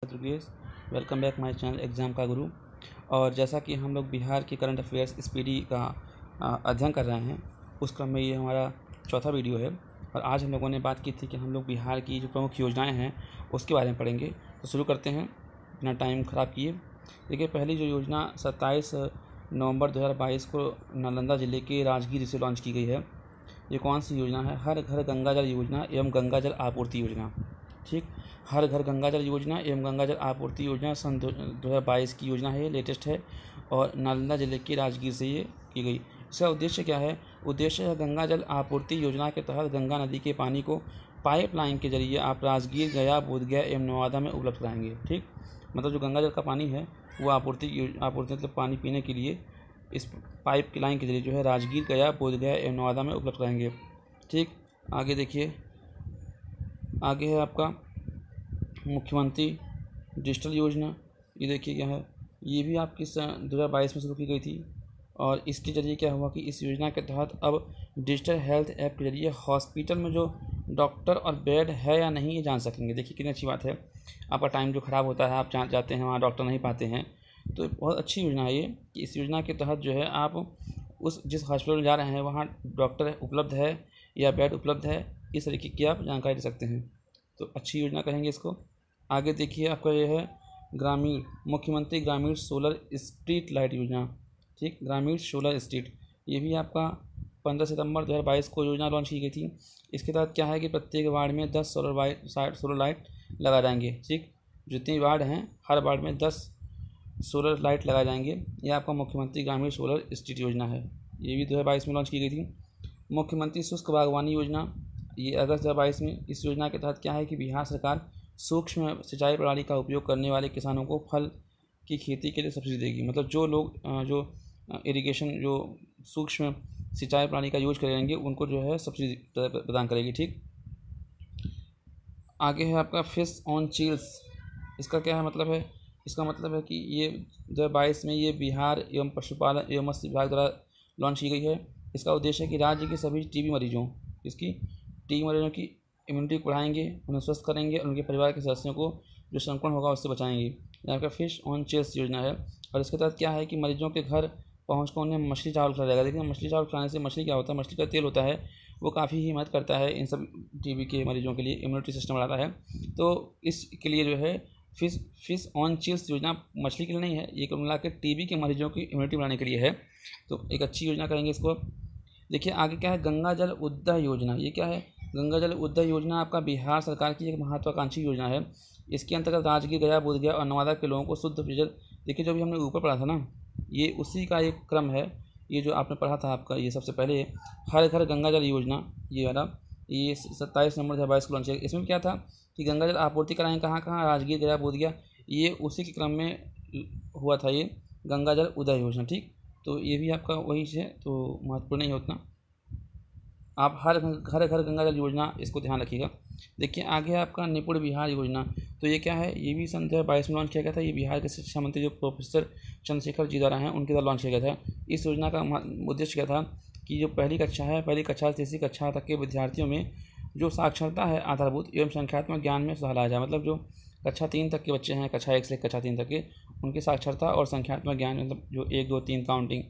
Durgesh, welcome back my channel exam का गुरु। और जैसा कि हम लोग बिहार की करंट अफेयर्स स्पीडी का अध्ययन कर रहे हैं, उस क्रम में ये हमारा चौथा वीडियो है। और आज हम लोगों ने बात की थी कि हम लोग बिहार की जो प्रमुख योजनाएं हैं उसके बारे में पढ़ेंगे। तो शुरू करते हैं बिना टाइम ख़राब किए। देखिए, पहली जो योजना 27 नवंबर 2022 को नालंदा ज़िले के राजगीर से लॉन्च की गई है। ये कौन सी योजना है? हर घर गंगा जल योजना एवं गंगा जल आपूर्ति योजना। ठीक, हर घर गंगा जल योजना एवं गंगा जल आपूर्ति योजना सन 2022 की योजना है, ये लेटेस्ट है और नालंदा जिले के राजगीर से ये की गई। इसका उद्देश्य क्या है? उद्देश्य है गंगा जल आपूर्ति योजना के तहत गंगा नदी के पानी को पाइपलाइन के जरिए आप राजगीर, गया, बोधगया एवं नवादा में उपलब्ध कराएंगे। ठीक, मतलब जो गंगा जल का पानी है वो आपूर्ति मतलब पानी पीने के लिए इस पाइप की लाइन के जरिए जो है राजगीर, गया, बोधगया एवं नवादा में उपलब्ध कराएंगे। ठीक, आगे देखिए, आगे है आपका मुख्यमंत्री डिजिटल योजना। ये देखिए क्या है, ये भी आपकी 2022 में शुरू की गई थी। और इसके ज़रिए क्या हुआ कि इस योजना के तहत अब डिजिटल हेल्थ ऐप के जरिए हॉस्पिटल में जो डॉक्टर और बेड है या नहीं ये जान सकेंगे। देखिए कितनी अच्छी बात है। आपका टाइम जो ख़राब होता है, आप जाते हैं वहाँ डॉक्टर नहीं पाते हैं, तो बहुत अच्छी योजना है ये कि इस योजना के तहत जो है आप उस जिस हॉस्पिटल में जा रहे हैं वहाँ डॉक्टर उपलब्ध है या बेड उपलब्ध है, इस तरीके की आप जानकारी दे सकते हैं। तो अच्छी योजना कहेंगे इसको। आगे देखिए, आपका ये है ग्रामीण मुख्यमंत्री ग्रामीण सोलर स्ट्रीट लाइट योजना। ठीक, ग्रामीण सोलर स्ट्रीट, ये भी आपका 15 सितंबर 2022 को योजना लॉन्च की गई थी। इसके तहत क्या है कि प्रत्येक वार्ड में 10 सोलर लाइट लगा जाएंगे। ठीक, जितनी वार्ड हैं हर वार्ड में 10 सोलर लाइट लगाए जाएंगे। यह आपका मुख्यमंत्री ग्रामीण सोलर स्ट्रीट योजना है, ये भी 2022 में लॉन्च की गई थी। मुख्यमंत्री शुष्क बागवानी योजना, ये अगस्त 2022 में। इस योजना के तहत क्या है कि बिहार सरकार सूक्ष्म सिंचाई प्रणाली का उपयोग करने वाले किसानों को फल की खेती के लिए सब्सिडी देगी। मतलब जो लोग जो इरिगेशन जो सूक्ष्म सिंचाई प्रणाली का यूज करेंगे उनको जो है सब्सिडी प्रदान करेगी। ठीक, आगे है आपका फिश ऑन चिल्स। इसका क्या है मतलब है? इसका मतलब है कि ये 2022 में ये बिहार एवं पशुपालन एवं मत्स्य विभाग द्वारा लॉन्च की गई है। इसका उद्देश्य है कि राज्य के सभी टीबी मरीजों की इम्यूनिटी को बढ़ाएंगे, उन्हें स्वस्थ करेंगे और उनके परिवार के सदस्यों को जो संक्रमण होगा उससे बचाएंगे। यहाँ का फिश ऑन चिल्स योजना है। और इसके तहत क्या है कि मरीजों के घर पहुँचकर उन्हें मछली चावल खिलाया जाएगा। देखिए, मछली चावल खिलाने से मछली क्या होता है, मछली का तेल होता है, वो काफ़ी ही मदद करता है इन सब टीबी के मरीजों के लिए, इम्यूनिटी सिस्टम बढ़ाता है। तो इसके लिए जो है फिश ऑन चिल्स योजना मछली के लिए नहीं है, ये कुल मिला के टीबी के मरीजों की इम्यूनिटी बढ़ाने के लिए है। तो एक अच्छी योजना करेंगे इसको। देखिए आगे क्या है, गंगा जल उद्वह योजना। ये क्या है? गंगा जल उद्वह योजना आपका बिहार सरकार की एक महत्वाकांक्षी योजना है। इसके अंतर्गत राजगीर, गया, बोधगया और नवादा के लोगों को शुद्ध पेयजल, देखिए जो भी हमने ऊपर पढ़ा था ना, ये उसी का एक क्रम है। ये जो आपने पढ़ा था आपका, ये सबसे पहले हर घर गंगा जल योजना, ये वाला, ये 27 नवंबर 2022 को लॉन्च किया। इसमें क्या था कि गंगा जल आपूर्ति कराएँ कहाँ कहाँ? राजगीर, गया, बोधगया। ये उसी के क्रम में हुआ था ये गंगा जल उदय योजना। ठीक, तो ये भी आपका वही है, तो महत्वपूर्ण नहीं है उतना। आप हर घर गंगा जल योजना, इसको ध्यान रखिएगा। देखिए आगे है आपका निपुण बिहार योजना। तो ये क्या है? ये भी सन 2022 में लॉन्च किया गया था। ये बिहार के शिक्षा मंत्री जो प्रोफेसर चंद्रशेखर जी द्वारा हैं, उनके द्वारा लॉन्च किया गया था। इस योजना का उद्देश्य क्या था कि जो पहली कक्षा से 3वीं कक्षा तक के विद्यार्थियों में जो साक्षरता है आधारभूत एवं संख्यात्मक ज्ञान में सुधार लाया जाए। मतलब जो कक्षा 3 तक के बच्चे हैं, कक्षा 1 से कक्षा 3 तक के, उनकी साक्षरता और संख्यात्मक ज्ञान, मतलब जो 1, 2, 3 काउंटिंग,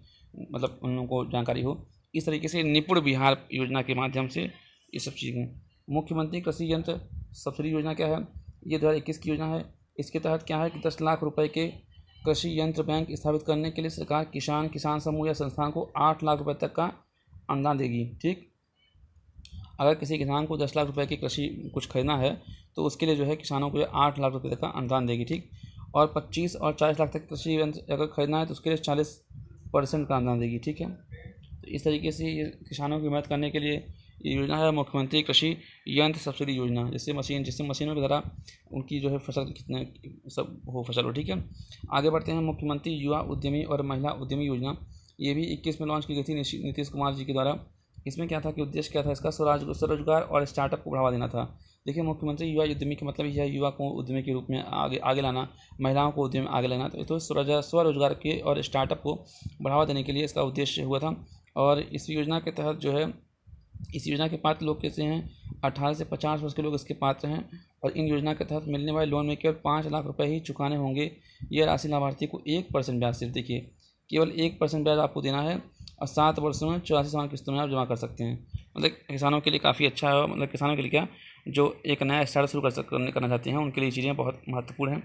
मतलब उन लोगों को जानकारी हो। इस तरीके से निपुण बिहार योजना के माध्यम से ये सब चीज़ें। मुख्यमंत्री कृषि यंत्र सब्सिडी योजना क्या है? ये 2021 की योजना है। इसके तहत क्या है कि 10 लाख रुपए के कृषि यंत्र बैंक स्थापित करने के लिए सरकार किसान समूह या संस्थान को 8 लाख रुपए तक का अनुदान देगी। ठीक, अगर किसी किसान को 10 लाख रुपए की कृषि कुछ खरीदना है तो उसके लिए जो है किसानों को 8 लाख रुपए तक का अनुदान देगी। ठीक, और 25 और 40 लाख तक कृषि यंत्र अगर खरीदना है तो उसके लिए 40% का अनुदान देगी। ठीक है, तो इस तरीके से ये किसानों की मदद करने के लिए ये योजना है मुख्यमंत्री कृषि यंत्र सब्सिडी योजना, जिससे मशीनों के द्वारा उनकी जो है फसल कितने सब हो फसल हो। ठीक है, आगे बढ़ते हैं। मुख्यमंत्री युवा उद्यमी और महिला उद्यमी योजना, ये भी 21 में लॉन्च की गई थी नीतीश कुमार जी के द्वारा। इसमें क्या था कि उद्देश्य क्या था इसका? स्वरोजगार और स्टार्टअप को बढ़ावा देना था। देखिए, मुख्यमंत्री युवा उद्यमी का मतलब यह है युवा को उद्यमी के रूप में आगे लाना, महिलाओं को उद्यम में आगे लाना। तो स्वरोजगार के और स्टार्टअप को बढ़ावा देने के लिए इसका उद्देश्य हुआ था। और इस योजना के तहत जो है इस योजना के पात्र लोग कैसे हैं? 18 से 50 वर्ष के लोग इसके पात्र हैं और इन योजना के तहत मिलने वाले लोन में केवल 5 लाख रुपए ही चुकाने होंगे। यह राशि लाभार्थी को 1% ब्याज, सिर्फ देखिए केवल 1% ब्याज आपको देना है और 7 वर्षों में 84 समान किस्तों में आप जमा कर सकते हैं। मतलब किसानों के लिए काफ़ी अच्छा है। मतलब किसानों के लिए क्या, जो एक नया स्टार्ट शुरू करना चाहते हैं उनके लिए चीज़ें बहुत महत्वपूर्ण हैं।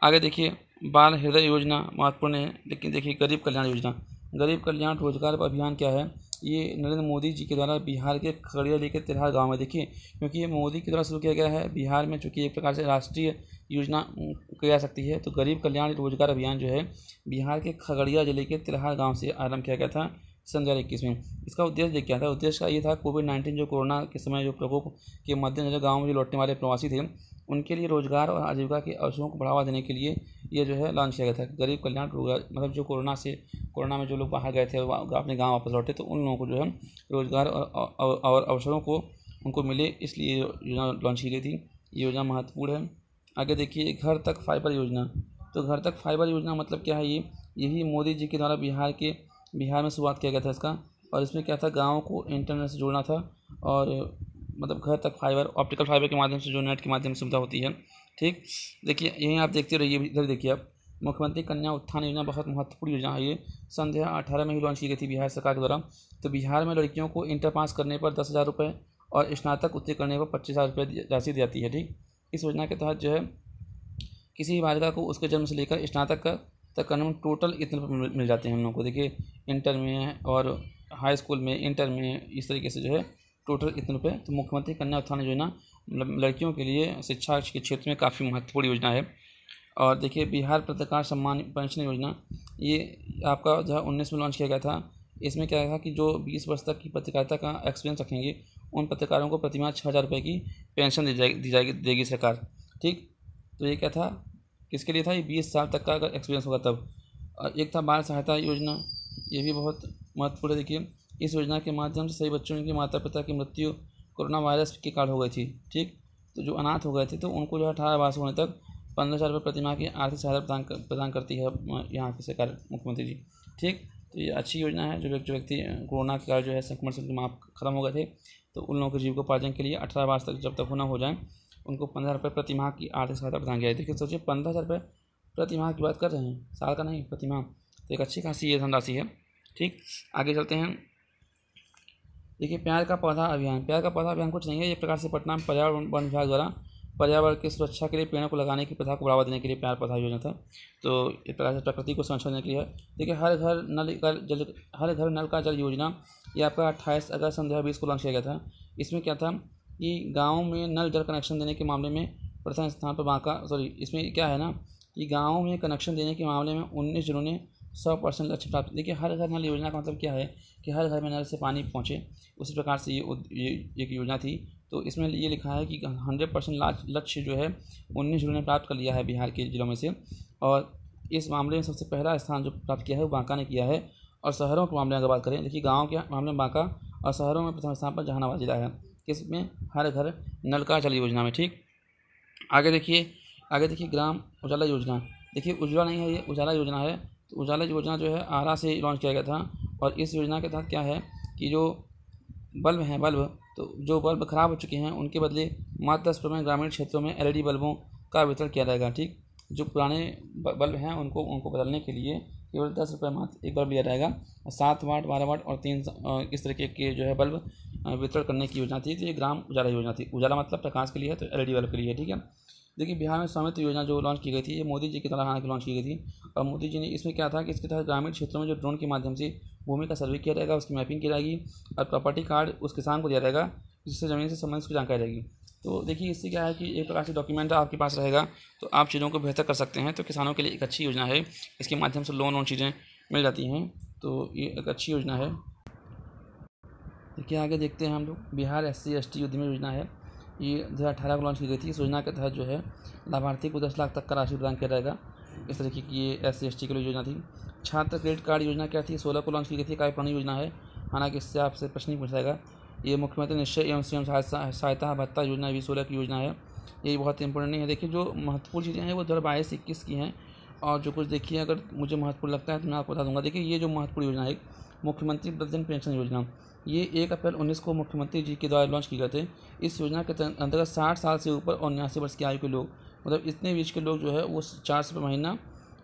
आगे देखिए, बाल हृदय योजना महत्वपूर्ण है, लेकिन देखिए गरीब कल्याण योजना, गरीब कल्याण रोजगार अभियान क्या है? ये नरेंद्र मोदी जी के द्वारा बिहार के खगड़िया लेकर तेरहार गांव में, देखिए क्योंकि ये मोदी के द्वारा शुरू किया गया है बिहार में, चूँकि एक प्रकार से राष्ट्रीय योजना कही जा सकती है। तो गरीब कल्याण रोजगार अभियान जो है बिहार के खगड़िया जिले के तेरहार गाँव से आरंभ किया गया था सन 2021 में। इसका उद्देश्य क्या था? उद्देश्य का ये था कोविड-19 जो कोरोना के समय जो प्रकोप के मद्देनजर गाँव में जो लौटने वाले प्रवासी थे उनके लिए रोजगार और आजीविका के अवसरों को बढ़ावा देने के लिए ये जो है लॉन्च किया गया था गरीब कल्याण रोजगार। मतलब जो कोरोना में जो लोग बाहर गए थे अपने गांव वापस लौटे, तो उन लोगों को जो है रोजगार और अवसरों को उनको मिले, इसलिए योजना लॉन्च की गई थी। ये योजना महत्वपूर्ण है। आगे देखिए, घर तक फाइबर योजना। तो घर तक फाइबर योजना मतलब क्या है? यही मोदी जी के द्वारा बिहार में शुरुआत किया गया था इसका। और इसमें क्या था, गाँव को इंटरनेट से जोड़ना था और मतलब घर तक फाइबर, ऑप्टिकल फाइबर के माध्यम से जो नेट के माध्यम से सुविधा होती है। ठीक, देखिए यहीं आप देखते रहिए, इधर देखिए आप, मुख्यमंत्री कन्या उत्थान योजना बहुत महत्वपूर्ण योजना है। ये सन 2018 में ही लॉन्च की गई थी बिहार सरकार के द्वारा। तो बिहार में लड़कियों को इंटर पास करने पर 10,000 रुपये और स्नातक उत्तीर्ण करने पर 25,000 रुपये राशि दी जाती है। ठीक, इस योजना के तहत जो है किसी भी बालिका को उसके जन्म से लेकर स्नातक तक करने में टोटल इतने रुपये मिल जाते हैं हम लोग को। देखिए इंटर में और हाई स्कूल में, इंटर में, इस तरीके से जो है टोटल इतने रुपये। तो मुख्यमंत्री कन्या उत्थान योजना मतलब लड़कियों के लिए शिक्षा के क्षेत्र में काफ़ी महत्वपूर्ण योजना है। और देखिए बिहार पत्रकार सम्मान पेंशन योजना, ये आपका जो है 19 में लॉन्च किया गया था। इसमें क्या था कि जो 20 वर्ष तक की पत्रकारिता का एक्सपीरियंस रखेंगे उन पत्रकारों को प्रतिमाह 6,000 रुपये की पेंशन देगी सरकार। ठीक, तो ये क्या था, किसके लिए था? ये 20 साल तक का अगर एक्सपीरियंस होगा तब। और एक था बाल सहायता योजना, ये भी बहुत महत्वपूर्ण है। देखिए इस योजना के माध्यम से सभी बच्चों के माता पिता की मृत्यु कोरोना वायरस के कारण हो गई थी। ठीक, तो जो अनाथ हो गए थे तो उनको जो 18 वर्ष होने तक 15,000 रुपये प्रतिमाह की आर्थिक सहायता प्रदान करती है यहाँ की सरकार, मुख्यमंत्री जी। ठीक, तो ये अच्छी योजना है। जो व्यक्ति कोरोना के कारण जो है संक्रमण से माफ खत्म हो गए थे, तो उन लोगों के जीविकोपार्जन के लिए 18 वर्ष तक जब तक होना हो जाए उनको 15,000 रुपये प्रतिमाह की आर्थिक सहायता प्रदान किया है। देखिए सोचिए 15,000 रुपये प्रतिमाह की बात कर रहे हैं, साल का नहीं, प्रतिमाह। तो एक अच्छी खासी ये धनराशि है। ठीक, आगे चलते हैं। देखिए प्यार का पौधा अभियान। प्यार का पौधा अभियान कुछ नहीं है, एक प्रकार से पटना में पर्यावरण वन विभाग द्वारा पर्यावरण की सुरक्षा के लिए पेड़ों को लगाने की प्रथा को बढ़ावा देने के लिए प्यार पौधा योजना था। तो इस प्रकार से प्रकृति को संरक्षण देने के लिए है। देखिए हर घर नल का जल योजना, ये आपका 28 अगस्त सन 2020 को लॉन्च किया गया था। इसमें क्या था कि गाँव में नल जल कनेक्शन देने के मामले में प्रथम स्थान पर इसमें क्या है ना कि गाँव में कनेक्शन देने के मामले में 19 जिलों ने 100% लक्ष्य प्राप्त। देखिए हर घर नल योजना का मतलब क्या है कि हर घर में नल से पानी पहुँचे, उसी प्रकार से ये एक योजना थी। तो इसमें ये लिखा है कि 100% लक्ष्य जो है 19 जिलों ने प्राप्त कर लिया है बिहार के जिलों में से। और इस मामले में सबसे पहला स्थान जो प्राप्त किया है वो बांका ने किया है। और शहरों के मामले में अगर बात करें, देखिए गाँव के मामले में बांका और शहरों में प्रथम स्थान पर जहानाबाद जिला है। किसमें? हर घर नल का जल योजना में। ठीक, आगे देखिए ग्राम उजाला योजना। देखिए उज्ज्वला नहीं है, ये उजाला योजना है। तो उजाला योजना जो है आरा से लॉन्च किया गया था। और इस योजना के तहत क्या है कि जो बल्ब तो जो बल्ब ख़राब हो चुके हैं उनके बदले मात्र 10% में ग्रामीण क्षेत्रों में LED बल्बों का वितरण किया जाएगा। ठीक, जो पुराने बल्ब हैं उनको बदलने के लिए केवल 10 रुपये मात्र एक बल्ब लिया जाएगा। 7 वाट, 12 वाट और 3 इस तरीके के जो है बल्ब वितरण करने की योजना थी। तो ये ग्राम उजाला योजना थी। उजाला मतलब प्रकाश के लिए है, तो LED बल्ब के लिए। ठीक है, देखिए बिहार में स्वामित्व योजना जो लॉन्च की गई थी, ये मोदी जी की तरह हालांकि लॉन्च की गई थी। और मोदी जी ने इसमें क्या था कि इसके तहत ग्रामीण क्षेत्रों में जो ड्रोन के माध्यम से भूमि का सर्वे किया जाएगा, उसकी मैपिंग की जाएगी और प्रॉपर्टी कार्ड उस किसान को दिया जाएगा जिससे ज़मीन से संबंधित उसकी जानकारी रहेगी। तो देखिए इससे क्या है कि एक प्रकार से डॉक्यूमेंट आपके पास रहेगा तो आप चीज़ों को बेहतर कर सकते हैं। तो किसानों के लिए एक अच्छी योजना है, इसके माध्यम से लोन और चीज़ें मिल जाती हैं। तो ये एक अच्छी योजना है। देखिए आगे देखते हैं हम लोग। बिहार SC ST उद्यमी योजना है, ये 2018 को लॉन्च की गई थी। इस योजना के तहत जो है लाभार्थी को 10 लाख तक का राशि प्रदान किया जाएगा। इस तरीके की ये SC ST के लिए योजना थी। छात्र क्रेडिट कार्ड योजना क्या थी? 16 को लॉन्च की गई थी। काफ़ी पुरानी योजना है, हालांकि इससे आपसे प्रश्न नहीं पूछ जाएगा। ये मुख्यमंत्री निश्चय एवं स्वयं सहायता भत्ता योजना भी 16 की योजना है। ये बहुत इंपॉर्टेंट नहीं है। देखिए जो महत्वपूर्ण चीज़ें हैं वो 2022-21 की हैं और जो कुछ देखिए अगर मुझे महत्वपूर्ण लगता है तो मैं आपको बता दूंगा। देखिए ये जो महत्वपूर्ण योजना है मुख्यमंत्री वृद्धजन पेंशन योजना, ये 1 अप्रैल 19 को मुख्यमंत्री जी के द्वारा लॉन्च की गए थे। इस योजना के अंतर्गत 60 साल से ऊपर और 79 वर्ष की आयु के लोग, मतलब इतने बीच के लोग जो है वो 400 रुपये महीना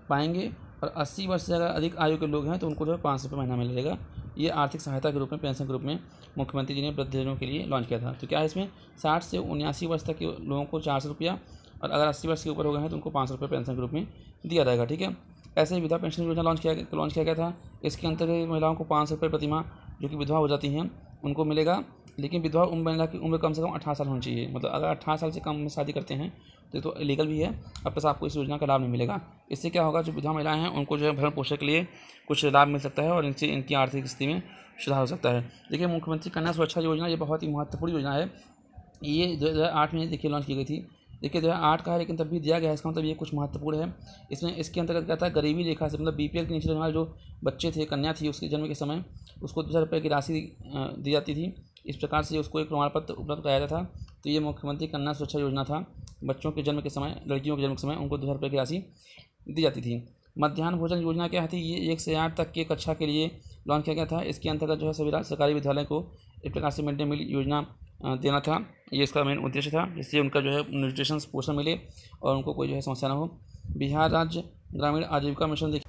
पाएंगे, और 80 वर्ष से अगर अधिक आयु के लोग हैं तो उनको जो है 500 रुपये महीना मिलेगा। ये आर्थिक सहायता के रूप में, पेंशन के रूप में मुख्यमंत्री जी ने वृद्धजनों के लिए लॉन्च किया था। तो क्या है इसमें 60 से 79 वर्ष तक के लोगों को 400 रुपया, और अगर 80 वर्ष के ऊपर हो गए हैं तो उनको 500 रुपये पेंशन के रूप में दिया जाएगा। ठीक है, ऐसे ही विधवा पेंशन योजना लॉन्च किया गया था। इसके अंतर्गत महिलाओं को 500 रुपये प्रतिमाह जो कि विधवा हो जाती हैं उनको मिलेगा, लेकिन विधवा महिला की उम्र कम से कम 18 साल होनी चाहिए। मतलब अगर 18 साल से कम में शादी करते हैं तो इलीगल भी है, अब तक आपको इस योजना का लाभ नहीं मिलेगा। इससे क्या होगा, जो विधवा महिलाएं हैं उनको जो है भरण पोषण के लिए कुछ लाभ मिल सकता है और इनसे इनकी आर्थिक स्थिति में सुधार हो सकता है। देखिए मुख्यमंत्री कन्या सुरक्षा योजना ये बहुत ही महत्वपूर्ण योजना है। ये 2008 में देखिए लॉन्च की गई थी। देखिए 2008 का है लेकिन तब भी दिया गया है, इसका मतलब ये कुछ महत्वपूर्ण है। इसके अंतर्गत क्या था, गरीबी रेखा से मतलब BPL के नीचे रहने वाले जो बच्चे थे, कन्या थी, उसके जन्म के समय उसको 2000 रुपये की राशि दी जाती थी। इस प्रकार से उसको एक प्रमाण पत्र उपलब्ध कराया जाता था। तो ये मुख्यमंत्री कन्या सुरक्षा योजना था। बच्चों के जन्म के समय, लड़कियों के जन्म के समय उनको 2000 रुपये की राशि दी जाती थी। मध्याह्न भोजन योजना क्या थी, ये 1 से 8 तक की कक्षा के लिए लॉन्च किया गया था। इसके अंतर्गत जो है सभी सरकारी विद्यालय को एक प्रकार से मिड डे मील योजना देना था। ये इसका मेन उद्देश्य था, जिससे उनका जो है न्यूट्रिशन पोषण मिले और उनको कोई जो है समस्या ना हो। बिहार राज्य ग्रामीण आजीविका मिशन,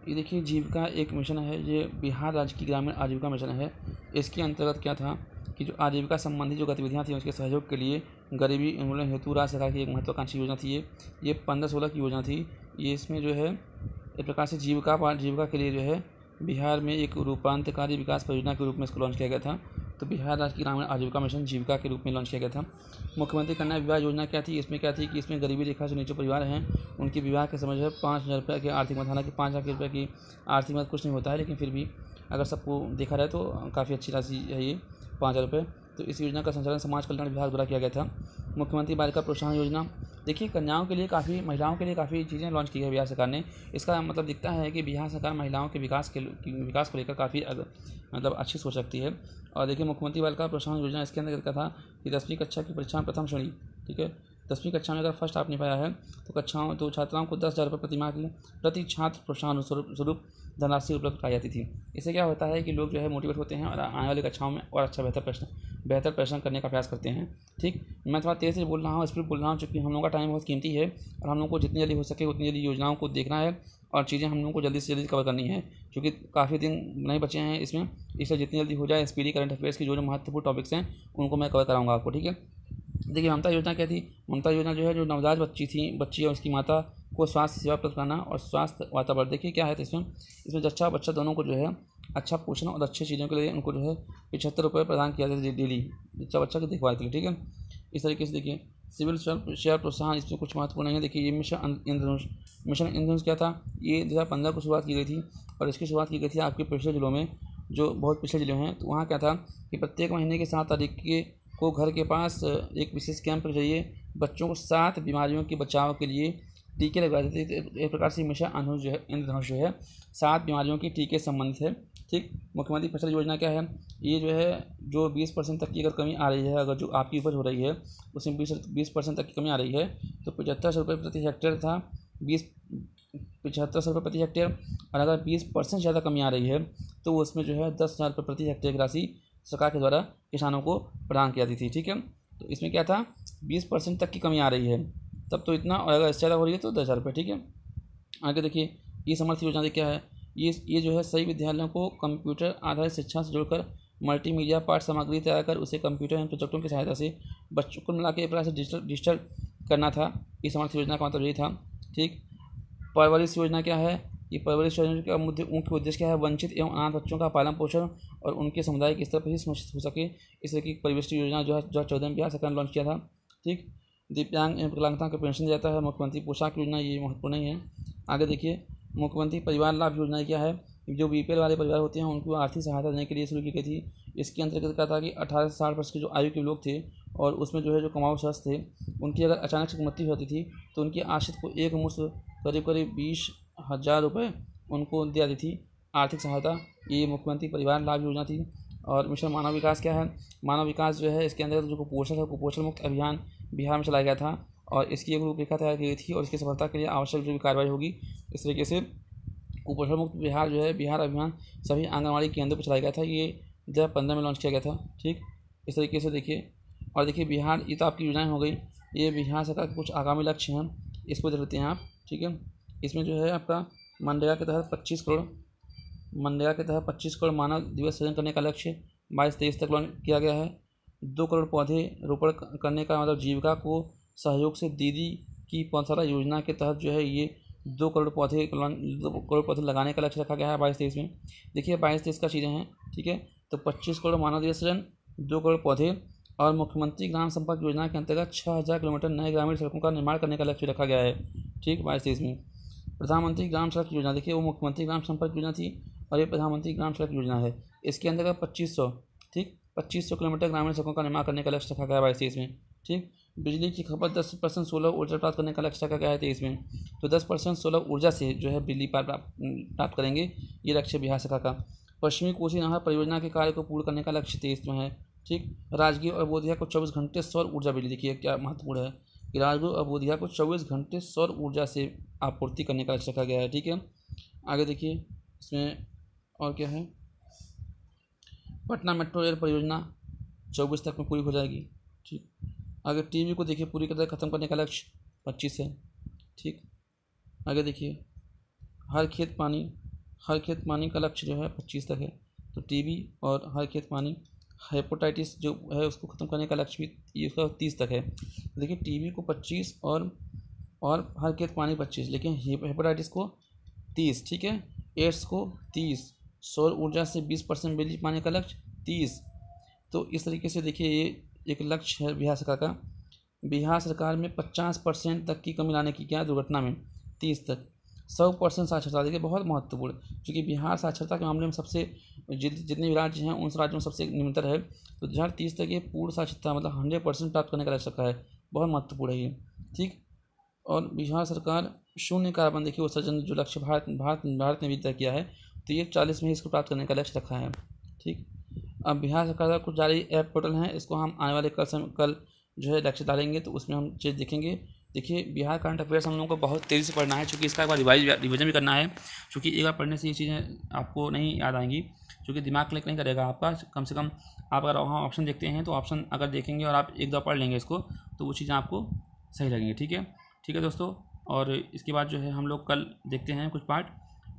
ये देखिए जीविका एक मिशन है, ये बिहार राज्य की ग्रामीण आजीविका मिशन है। इसके अंतर्गत क्या था कि जो आजीविका संबंधी जो गतिविधियां थी उसके सहयोग के लिए गरीबी उन्मूलन हेतु राज्य सरकार की एक महत्वाकांक्षी योजना थी। ये 15-16 की योजना थी। ये इसमें जो है एक प्रकार से जीविका के लिए जो है बिहार में एक रूपांतरकारी विकास परियोजना के रूप में इसको लॉन्च किया गया था। तो बिहार राज्य की ग्रामीण आजीविका मिशन जीविका के रूप में लॉन्च किया गया था। मुख्यमंत्री कन्या विवाह योजना क्या थी, इसमें क्या थी कि इसमें गरीबी रेखा से नीचे परिवार हैं उनके विवाह के समय जो है 5000 रुपये की आर्थिक मदद, हालांकि 5 लाख रुपये की आर्थिक मदद कुछ नहीं होता है, लेकिन फिर भी अगर सबको देखा जाए तो काफ़ी अच्छी राशि है ये 5000 रुपये। तो इस योजना का संचालन समाज कल्याण विभाग द्वारा किया गया था। मुख्यमंत्री बालिका प्रोत्साहन योजना, देखिए कन्याओं के लिए काफ़ी, महिलाओं के लिए काफ़ी चीज़ें लॉन्च की है बिहार सरकार ने। इसका मतलब दिखता है कि बिहार सरकार महिलाओं के विकास को लेकर काफ़ी मतलब अच्छी सोच रखती है। और देखिए मुख्यमंत्री बालिका प्रोत्साहन योजना, इसके अंदर क्या था कि 10वीं कक्षा की परीक्षा में प्रथम श्रेणी, ठीक है, 10वीं कक्षा में अगर फर्स्ट आपने पाया है तो छात्राओं को 10,000 रुपये प्रतिमाह की प्रति छात्र प्रोत्साहन स्वरूप धनराशि उपलब्ध कराई जाती थी। इससे क्या होता है कि लोग जो है मोटिवेट होते हैं और आने वाली कक्षाओं में और अच्छा बेहतर प्रश्न करने का प्रयास करते हैं। ठीक, मैं थोड़ा तेज़ से बोल रहा हूँ, स्पीड बोल रहा हूँ, क्योंकि हम लोग का टाइम बहुत कीमती है और हम लोग को जितनी जल्दी हो सके उतनी जल्दी योजनाओं को देखना है और चीज़ें हम लोग को जल्दी से जल्दी कवर करनी है, क्योंकि काफ़ी दिन नहीं बचे हैं इसमें। इसलिए जितनी जल्दी हो जाए स्पीडी करंट अफेयर्स की जो महत्वपूर्ण टॉपिक्स हैं उनको मैं कवर कराऊंगा आपको। ठीक है, देखिए ममता योजना क्या थी। ममता योजना जो है जो नवजात बच्ची और उसकी माता को स्वास्थ्य सेवा प्रदान करना और स्वास्थ्य वातावरण। देखिए क्या है तो इसमें जच्चा बच्चा दोनों को जो है अच्छा पोषण और अच्छी चीज़ों के लिए उनको जो है 75 रुपये प्रदान किया जाता है डेली जच्चा बच्चा की देखभाल के लिए। ठीक है, इस तरीके से देखिए सिविल शेयर प्रोत्साहन, इसमें कुछ महत्वपूर्ण नहीं है। देखिए ये मिशन इंद्रधनुष क्या था, ये 2015 को शुरुआत की गई थी और इसकी शुरुआत की गई थी आपके पिछले जिलों में, जो बहुत पिछले जिले हैं। तो वहाँ क्या था कि प्रत्येक महीने की 7 तारीख को घर के पास एक विशेष कैंप के जरिए बच्चों को 7 बीमारियों के बचाव के लिए टीके लगवाए जाते थे। एक प्रकार से मिशन इंद्रधनुष जो है 7 बीमारियों के टीके संबंधित है। ठीक, मुख्यमंत्री फसल योजना क्या है, ये जो है जो 20% तक की अगर कमी आ रही है, अगर जो आपकी उपज हो रही है उसमें 20% तक की कमी आ रही है तो 7500 रुपये प्रति हेक्टेयर था, 7500 रुपये प्रति हेक्टेयर। और अगर 20% ज़्यादा कमी आ रही है तो उसमें जो है 10,000 रुपये प्रति हेक्टेयर की राशि सरकार के द्वारा किसानों को प्रदान की जाती थी। ठीक है, तो इसमें क्या था 20% तक की कमी आ रही है तब तो इतना, और अगर इससे ज़्यादा हो रही है तो 10,000 रुपये। ठीक है, आगे देखिए ये समर्थ योजना क्या है, ये जो है सही विद्यालयों को कंप्यूटर आधारित शिक्षा से जोड़कर मल्टीमीडिया पाठ सामग्री तैयार कर उसे कंप्यूटर एवं प्रोजेक्टों की सहायता से बच्चों को मिला के एक प्रकार से डिजिटल करना था। ये समर्थ योजना का मतलब यही था। ठीक, परवरिश योजना क्या है, ये परवरिश योजना का मुख्य उद्देश्य क्या है, वंचित एवं अनाथ बच्चों का पालन पोषण और उनके समुदाय के स्तर पर ही सुनिश्चित हो सके, इस तरह की परिवेश योजना जो 2014 में बिहार सरकार ने लॉन्च किया था। ठीक, दिव्यांग एवं विकलांगता को पेंशन दिया जाता है। मुख्यमंत्री पोशाक योजना, ये महत्वपूर्ण नहीं है। आगे देखिए मुख्यमंत्री परिवार लाभ योजना क्या है, जो BPL वाले परिवार होते हैं उनको आर्थिक सहायता देने के लिए शुरू की गई थी। इसके अंतर्गत क्या था कि 18 से 60 वर्ष के जो आयु के लोग थे और उसमें जो है जो कमाऊ शख्स थे उनकी अगर अचानक से मृत्यु होती थी तो उनकी आश्रित को एक मुश्त करीब 20,000 रुपये उनको दी जाती थी आर्थिक सहायता। ये मुख्यमंत्री परिवार लाभ योजना थी। और मिशन मानव विकास क्या है, मानव विकास जो है इसके अंदर जो कुपोषण है, कुपोषण मुक्त अभियान बिहार में चलाया गया था और इसकी एक रूपरेखा तैयार की गई थी और इसकी सफलता के लिए आवश्यक जो भी कार्रवाई होगी, इस तरीके से कुपोषण मुक्त बिहार जो है बिहार अभियान सभी आंगनबाड़ी केंद्रों पर चलाया गया था। ये 2015 में लॉन्च किया गया था। ठीक, इस तरीके से देखिए। और देखिए बिहार, ये तो आपकी योजनाएं हो गई। ये बिहार सरकार के कुछ आगामी लक्ष्य हैं, इसको देख लेते हैं आप। ठीक है, इसमें जो है आपका मनरेगा के तहत 25 करोड़ मानव दिवस सृजन करने का लक्ष्य 22-23 तक लॉन्च किया गया है। 2 करोड़ पौधे रोपण करने का मतलब जीविका को सहयोग से दीदी की पौधशाला योजना के तहत जो है ये 2 करोड़ पौधे लगाने का लक्ष्य रखा गया है 22-23 में। देखिए 22-23 का चीज़ें हैं। ठीक है, तो 25 करोड़ मानव दिवस सृजन, 2 करोड़ पौधे और मुख्यमंत्री ग्राम संपर्क योजना के अंतर्गत 6000 किलोमीटर नए ग्रामीण सड़कों का निर्माण करने का लक्ष्य रखा गया है। ठीक, 22-23 में। प्रधानमंत्री ग्राम सड़क योजना, देखिए वो मुख्यमंत्री ग्राम संपर्क योजना थी और ये प्रधानमंत्री ग्राम सड़क योजना है। इसके अंतर्गत 2500 किलोमीटर ग्रामीण सड़कों का निर्माण करने का लक्ष्य रखा गया है 22-23 में। ठीक, बिजली की खपत 10% सोलर ऊर्जा प्राप्त करने का लक्ष्य रखा गया है 23 में। तो 10% सोलर ऊर्जा से जो है बिजली प्राप्त करेंगे, ये लक्ष्य बिहार सरकार का। पश्चिमी कोसी नहर परियोजना के कार्य को पूर्ण करने का लक्ष्य 23 में है। ठीक, राजगीर और बोधिया को 24 घंटे सौर ऊर्जा बिजली, देखिए क्या महत्वपूर्ण है कि राजगीर और बोधिया को 24 घंटे सौर ऊर्जा से आपूर्ति करने का लक्ष्य रखा गया है। ठीक है, आगे देखिए इसमें और क्या है। पटना मेट्रो रेल परियोजना 24 तक में पूरी हो जाएगी। ठीक, आगे टीबी को देखिए पूरी तरह खत्म करने का लक्ष्य 25 है। ठीक, आगे देखिए हर खेत पानी का लक्ष्य जो है 25 तक है। तो टीबी और हर खेत पानी, हेपेटाइटिस जो है उसको ख़त्म करने का लक्ष्य भी इसका 30 तक है। देखिए टीबी को 25 और हर खेत पानी 25, लेकिन हेपेटाइटिस को 30। ठीक है, एड्स को 30, सौर ऊर्जा से 20% बिजली पाने का लक्ष्य 30। तो इस तरीके से देखिए ये एक लक्ष्य है बिहार सरकार का। बिहार सरकार में 50% तक की कमी लाने की क्या दुर्घटना में 30 तक। 100% साक्षरता, देखिए बहुत महत्वपूर्ण, क्योंकि बिहार साक्षरता के मामले में सबसे जितने भी राज्य हैं उन राज्यों में सबसे निम्नतर है। तो 2030 तक ये पूर्ण साक्षरता मतलब 100% प्राप्त करने का लक्ष्य रखा है, बहुत महत्वपूर्ण है ये। ठीक, और बिहार सरकार शून्य कार्बन, देखिए उत्सर्जन जो लक्ष्य भारत ने भी तय किया है, तो ये 40 में ही इसको प्राप्त करने का लक्ष्य रखा है। ठीक, अब बिहार सरकार का कुछ जारी ऐप पोर्टल हैं, इसको हम आने वाले कल जो है लक्ष्य डालेंगे तो उसमें हम चीज़ देखेंगे। देखिए बिहार करंट अफेयर्स हम लोगों को बहुत तेज़ी से पढ़ना है, क्योंकि इसका एक बार रिविजन भी करना है, क्योंकि एक बार पढ़ने से ये चीज़ें आपको नहीं याद आएंगी, क्योंकि दिमाग क्लिक नहीं करेगा आपका। कम से कम आप अगर वहाँ ऑप्शन देखते हैं तो ऑप्शन अगर देखेंगे और आप एक दो पढ़ लेंगे इसको, तो वो चीज़ें आपको सही लगेंगी। ठीक है दोस्तों, और इसके बाद जो है हम लोग कल देखते हैं कुछ पार्ट।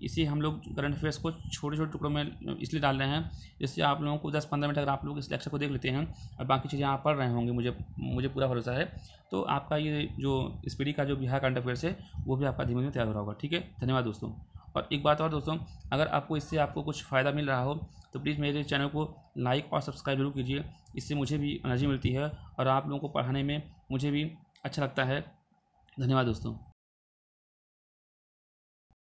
इसी हम लोग करंट अफेयर्स को छोटे छोटे टुकड़ों में इसलिए डाल रहे हैं, जिससे आप लोगों को 10-15 मिनट अगर आप लोग इस लेक्चर को देख लेते हैं और बाकी चीज़ें आप पढ़ रहे होंगे, मुझे पूरा भरोसा है, तो आपका ये जो स्पीडी का जो बिहार करंट अफेयर्स है वो भी आपका धीमे धीमे तैयार हो रहा होगा। ठीक है, धन्यवाद दोस्तों। और एक बात और दोस्तों, अगर आपको इससे आपको कुछ फ़ायदा मिल रहा हो तो प्लीज़ मेरे चैनल को लाइक और सब्सक्राइब जरूर कीजिए। इससे मुझे भी एनर्जी मिलती है और आप लोगों को पढ़ाने में मुझे भी अच्छा लगता है। धन्यवाद दोस्तों।